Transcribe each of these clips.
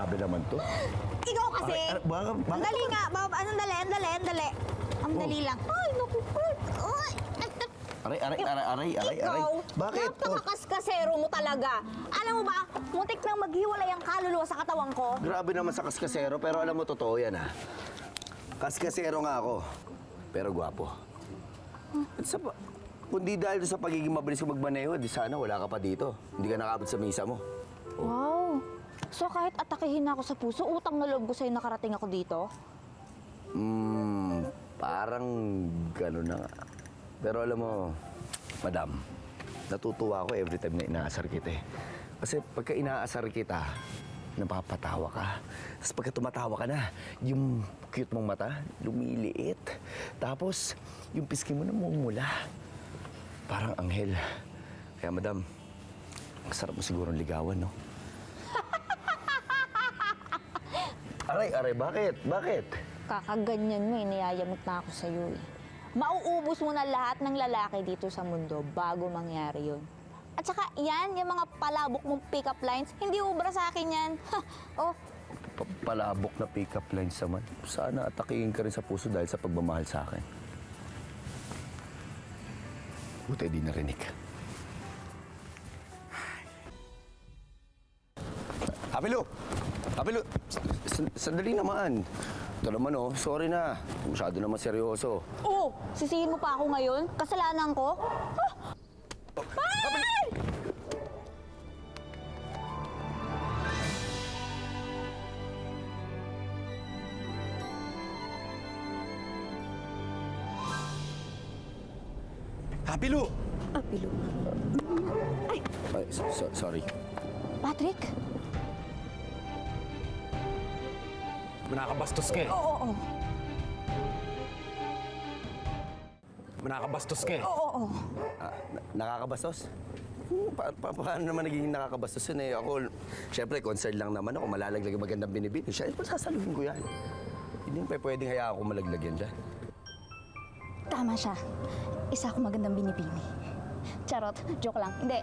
Grabe naman to. Ikaw kasi. Bakit? Ang dali nga. Ang dali. Ang dali lang. Ay, naku. Ay. Aray. Ikaw, Bakit? napakakaskasero mo talaga. Alam mo ba, muntik nang maghiwalay ang kaluluwa sa katawan ko. Grabe naman sa kaskasero, pero alam mo, totoo yan, ha? Kaskasero nga ako, pero gwapo. At sa kundi dahil sa pagiging mabilis ko magmaneho, di sana wala ka pa dito. Hindi ka nakabot sa misa mo. Wow. So kahit atakihin na ako sa puso, utang na loob ko sa'yo nakarating ako dito? Parang gano'n na nga. Pero alam mo, madam, natutuwa ako every time na inaasar kita eh. Kasi pagka inaasar kita, napapatawa ka. Tapos pagka tumatawa ka na, yung cute mong mata, lumiliit. Tapos, yung pisngi mo namumula. Parang anghel. Kaya madam, ang sarap mo sigurong ligawan, no? Aray, bakit? Kakaganyan mo, iniyayamot na ako sa'yo eh. Mauubos mo na lahat ng lalaki dito sa mundo bago mangyari yun. At saka yan, yung mga palabok mong pick-up lines, hindi ubra sa akin yan. Oh, Palabok na pick-up lines naman. Sana atakihin ka rin sa puso dahil sa pagmamahal sa akin. Buti di narinig. Hapilo! Sandali naman. Ito naman oh, sorry na. Masyado naman seryoso. oh, sisihin mo pa ako ngayon? Kasalanan ko? Ay! Hapilo! Apilo. Ay, Ay, sorry. Patrick? Manakabastos ka eh. Oo. Manakabastos ka eh. Oo. Nakakabastos? Paano naman naging nakakabastos yun eh? Ako, syempre, concern lang naman ako. Malalaglag yung magandang binibini. Syempre, sasaluhin ko yan. Hindi pa pwedeng hayaan ko malaglag yan dyan. Tama siya. Isa ako magandang binibini. Charot, joke lang. Hindi,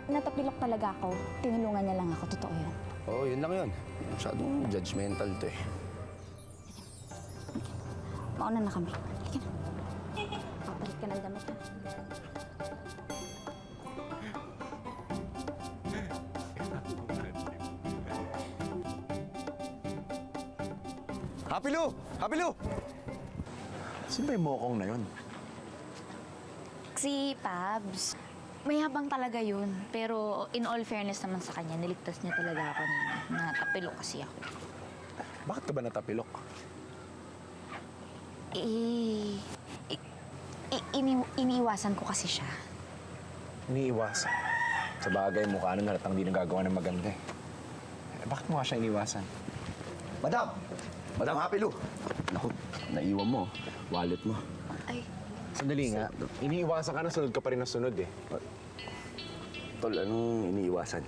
natapilok talaga ako. Tinulungan niya lang ako, totoo yun. Oo, yun lang yun. Masyadong judgmental to eh. Mauna na kami. Halika na. Papalit ka ng damit ha. Hapilo! Sino ba yung mokong na yun? Si Pabs, mayabang talaga yun. Pero in all fairness naman sa kanya, niligtas niya talaga ako na natapilok kasi ako. Bakit ka ba natapilok? Iniiwasan ko kasi siya. Iniiwasan. Sa bagay, mukha nang halatang di nagagawa ng maganda eh. Bakit mo nga siya iniwasan? Madam Hapilo! Naku, naiwan mo. Wallet mo. Ay, Sandali nga. Iniiwasan ka na, sunod ka pa rin na sunod eh. Tol, anong iniiwasan?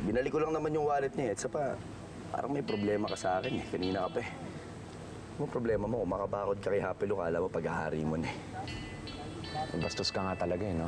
Binalik ko lang naman yung wallet niya. At sa pa, parang may problema ka sa akin eh. Kanina ka pa eh. Ano problema mo? Kung makabakod ka kay Hapilo, kala mo paghahari mo na eh. Bastos ka nga talaga eh, no?